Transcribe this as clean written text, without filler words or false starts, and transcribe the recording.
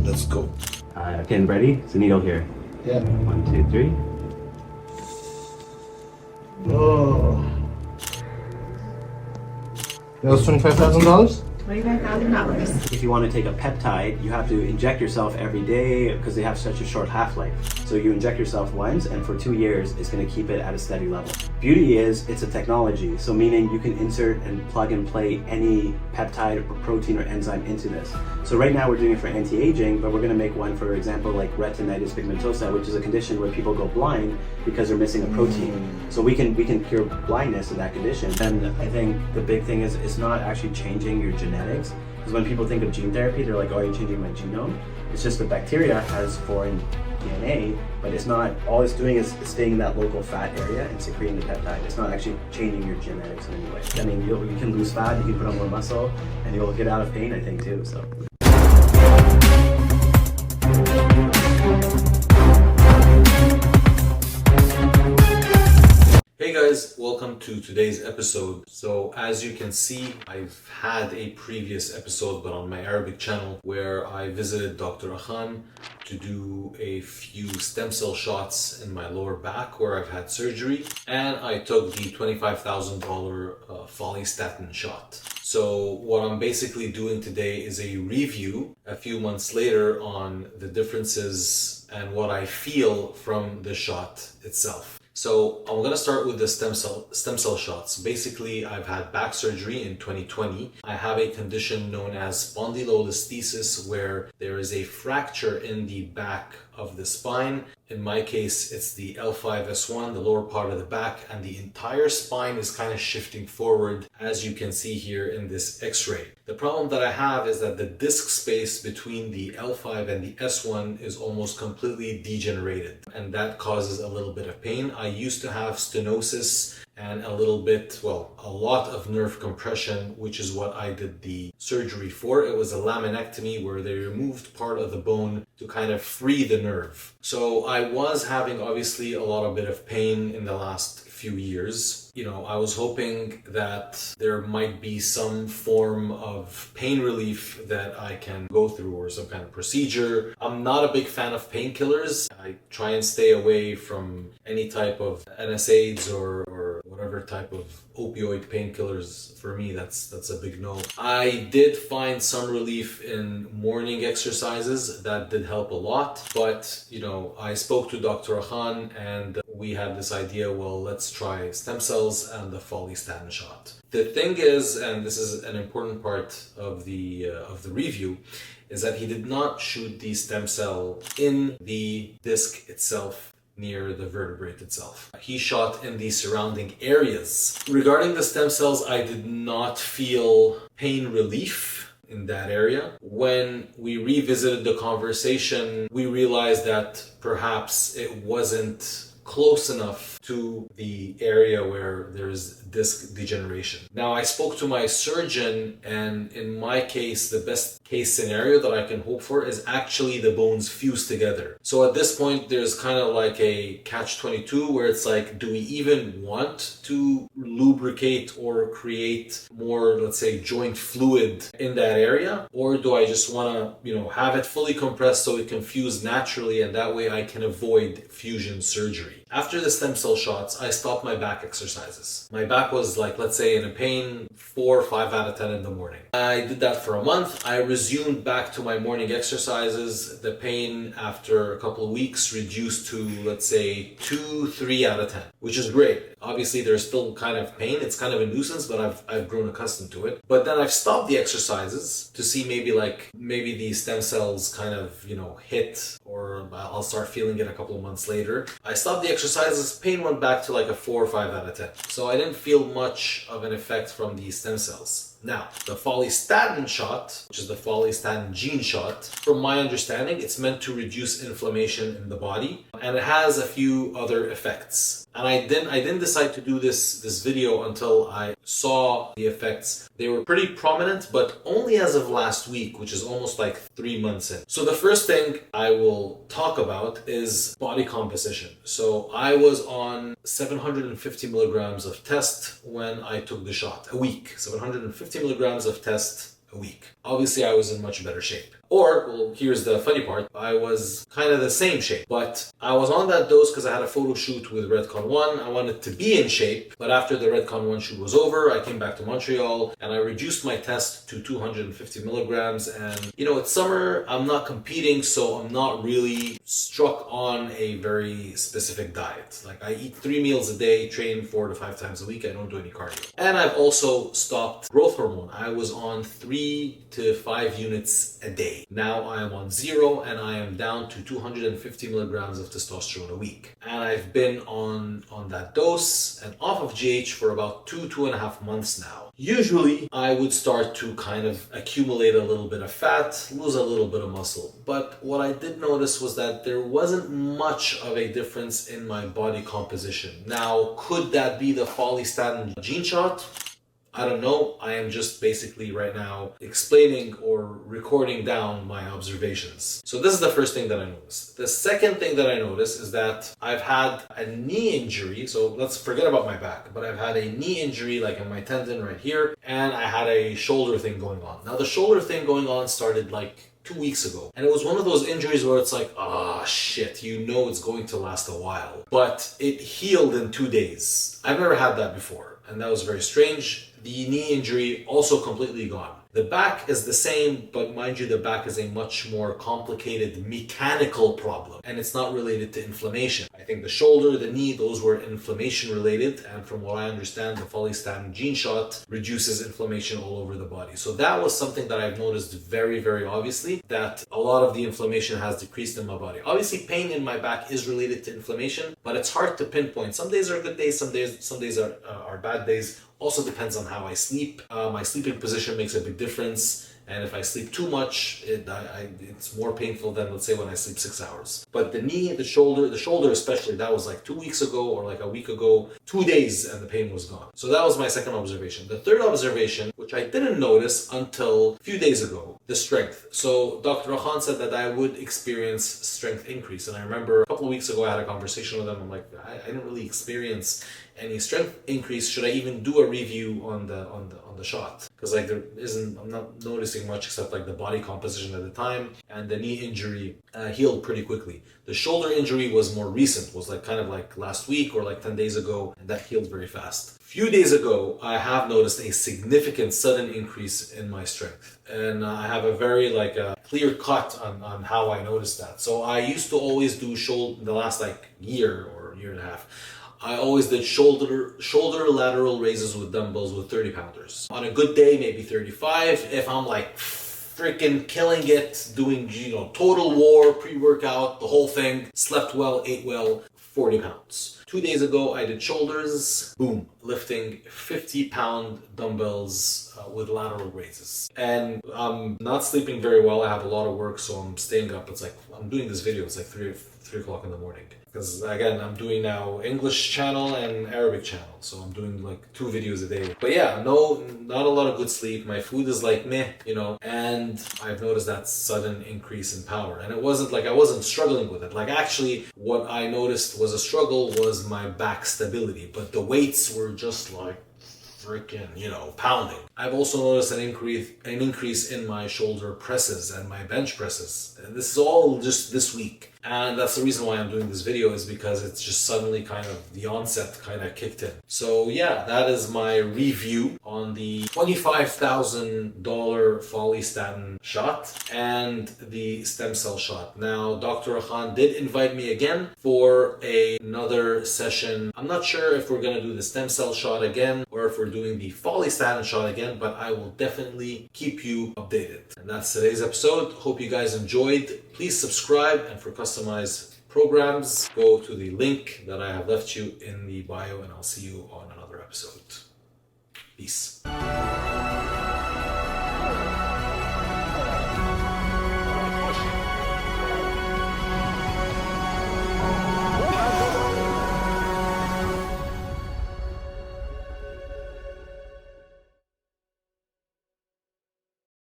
Let's go. Again, ready? It's a needle here. Yeah. 1, 2, 3. Oh. That was $25,000? $25,000. If you want to take a peptide, you have to inject yourself every day because they have such a short half-life. So you inject yourself once, and for 2 years, it's going to keep it at a steady level. Beauty is, it's a technology. So meaning you can insert and plug and play any peptide or protein or enzyme into this. So right now we're doing it for anti-aging, but we're going to make one, for example, like retinitis pigmentosa, which is a condition where people go blind because they're missing a protein. So we can cure blindness in that condition. And I think the big thing is it's not actually changing your genetics. Because when people think of gene therapy, they're like, oh, you're changing my genome. It's just the bacteria has foreign DNA, but it's not, all it's doing is staying in that local fat area and secreting the peptide. It's not actually changing your genetics in any way. I mean, you can lose fat, you can put on more muscle, and you'll get out of pain, I think, too, so. Hey guys, welcome to today's episode. So as you can see, I've had a previous episode but on my Arabic channel where I visited Dr. Akhan to do a few stem cell shots in my lower back where I've had surgery, and I took the $25,000 follistatin shot. So what I'm basically doing today is a review a few months later on the differences and what I feel from the shot itself. So I'm gonna start with the stem cell shots. Basically, I've had back surgery in 2020. I have a condition known as spondylolisthesis, where there is a fracture in the back of the spine. In my case, it's the L5-S1, the lower part of the back, and the entire spine is kind of shifting forward, as you can see here in this X-ray. The problem that I have is that the disc space between the L5 and the S1 is almost completely degenerated, and that causes a little bit of pain. I used to have stenosis and a lot of nerve compression, which is what I did the surgery for. It was a laminectomy where they removed part of the bone to kind of free the nerve. So I was having obviously a bit of pain in the last few years. You know, I was hoping that there might be some form of pain relief that I can go through or some kind of procedure. I'm not a big fan of painkillers. I try and stay away from any type of NSAIDs or whatever type of opioid painkillers. For me, that's a big no. I did find some relief in morning exercises. That did help a lot. But, you know, I spoke to Dr. Akhan and we had this idea, well, let's try stem cells and the follistatin shot. The thing is, and this is an important part of the review, is that he did not shoot the stem cell in the disc itself near the vertebrate itself. He shot in the surrounding areas. Regarding the stem cells, I did not feel pain relief in that area. When we revisited the conversation, we realized that perhaps it wasn't close enough to the area where there's disc degeneration. Now, I spoke to my surgeon, and in my case, the best case scenario that I can hope for is actually the bones fuse together. So at this point, there's kind of like a catch-22 where it's like, do we even want to lubricate or create more, let's say, joint fluid in that area? Or do I just want to, have it fully compressed so it can fuse naturally, and that way I can avoid fusion surgery? After the stem cell shots, I stopped my back exercises. My back was like, let's say, in a pain 4 or 5 out of 10 in the morning. I did that for a month. I resumed back to my morning exercises. The pain after a couple of weeks reduced to, let's say, 2, 3 out of 10, which is great. Obviously, there's still kind of pain. It's kind of a nuisance, but I've grown accustomed to it. But then I've stopped the exercises to see maybe these stem cells kind of, hit, or I'll start feeling it a couple of months later. I stopped the exercises, pain went back to like a 4 or 5 out of 10. So I didn't feel much of an effect from the stem cells. Now, the follistatin shot, which is the follistatin gene shot, from my understanding, it's meant to reduce inflammation in the body, and it has a few other effects. And I didn't decide to do this video until I saw the effects. They were pretty prominent, but only as of last week, which is almost like 3 months in. So the first thing I will talk about is body composition. So I was on 750 milligrams of test when I took the shot, a week. 750 milligrams of test a week. Obviously, I was in much better shape. Or, well, here's the funny part, I was kind of the same shape, but I was on that dose because I had a photo shoot with Redcon 1. I wanted to be in shape, but after the Redcon 1 shoot was over, I came back to Montreal and I reduced my test to 250 milligrams. And you know, it's summer, I'm not competing, so I'm not really struck on a very specific diet. Like, I eat 3 meals a day, train 4 to 5 times a week, I don't do any cardio. And I've also stopped growth hormone. I was on 3 to 5 units a day. Now I am on 0 and I am down to 250 milligrams of testosterone a week. And I've been on that dose and off of GH for about 2.5 months now. Usually I would start to kind of accumulate a little bit of fat, lose a little bit of muscle. But what I did notice was that there wasn't much of a difference in my body composition. Now, could that be the follistatin gene shot? I don't know. I am just basically right now explaining or recording down my observations. So this is the first thing that I noticed. The second thing that I noticed is that I've had a knee injury. So let's forget about my back, but I've had a knee injury like in my tendon right here, and I had a shoulder thing going on. Now the shoulder thing going on started like 2 weeks ago. And it was one of those injuries where it's like, ah, shit, you know it's going to last a while. But it healed in 2 days. I've never had that before, and that was very strange. The knee injury also completely gone. The back is the same, but mind you, the back is a much more complicated mechanical problem, and it's not related to inflammation. I think the shoulder, the knee, those were inflammation related, and from what I understand, the follistatin gene shot reduces inflammation all over the body. So that was something that I've noticed very, very obviously, that a lot of the inflammation has decreased in my body. Obviously, pain in my back is related to inflammation, but it's hard to pinpoint. Some days are good days, some days are bad days. Also depends on how I sleep. My sleeping position makes a big difference. And if I sleep too much, it's more painful than, let's say, when I sleep 6 hours. But the knee, the shoulder especially, that was like 2 weeks ago or like a week ago, 2 days and the pain was gone. So that was my second observation. The third observation, which I didn't notice until a few days ago, the strength. So Dr. Akhan said that I would experience strength increase. And I remember a couple of weeks ago, I had a conversation with him. I'm like, I didn't really experience any strength increase. Should I even do a review on the shot? Because like I'm not noticing much except like the body composition at the time, and the knee injury healed pretty quickly. The shoulder injury was more recent, was like kind of like last week or like 10 days ago, and that healed very fast. A few days ago, I have noticed a significant sudden increase in my strength, and I have a very like a clear cut on how I noticed that. So I used to always do shoulder the last like year or year and a half. I always did shoulder lateral raises with dumbbells with 30 pounders. On a good day, maybe 35. If I'm like freaking killing it, doing, total war, pre-workout, the whole thing, slept well, ate well, 40 pounds. 2 days ago, I did shoulders, boom, lifting 50-pound dumbbells with lateral raises. And I'm not sleeping very well. I have a lot of work, so I'm staying up. It's like, I'm doing this video, it's like 3 o'clock in the morning. Because again, I'm doing now English channel and Arabic channel, so I'm doing like 2 videos a day. But yeah, not a lot of good sleep. My food is like meh, and I've noticed that sudden increase in power. And it wasn't like I wasn't struggling with it. Like actually, what I noticed was a struggle was my back stability, but the weights were just like freaking, pounding. I've also noticed an increase in my shoulder presses and my bench presses. And this is all just this week. And that's the reason why I'm doing this video, is because it's just suddenly kind of the onset kind of kicked in. So yeah, that is my review on the $25,000 follistatin shot and the stem cell shot. Now, Dr. Akhan did invite me again for another session. I'm not sure if we're going to do the stem cell shot again or if we're doing the follistatin shot again, but I will definitely keep you updated. And that's today's episode. Hope you guys enjoyed. Please subscribe, and for customized programs, go to the link that I have left you in the bio, and I'll see you on another episode. Peace.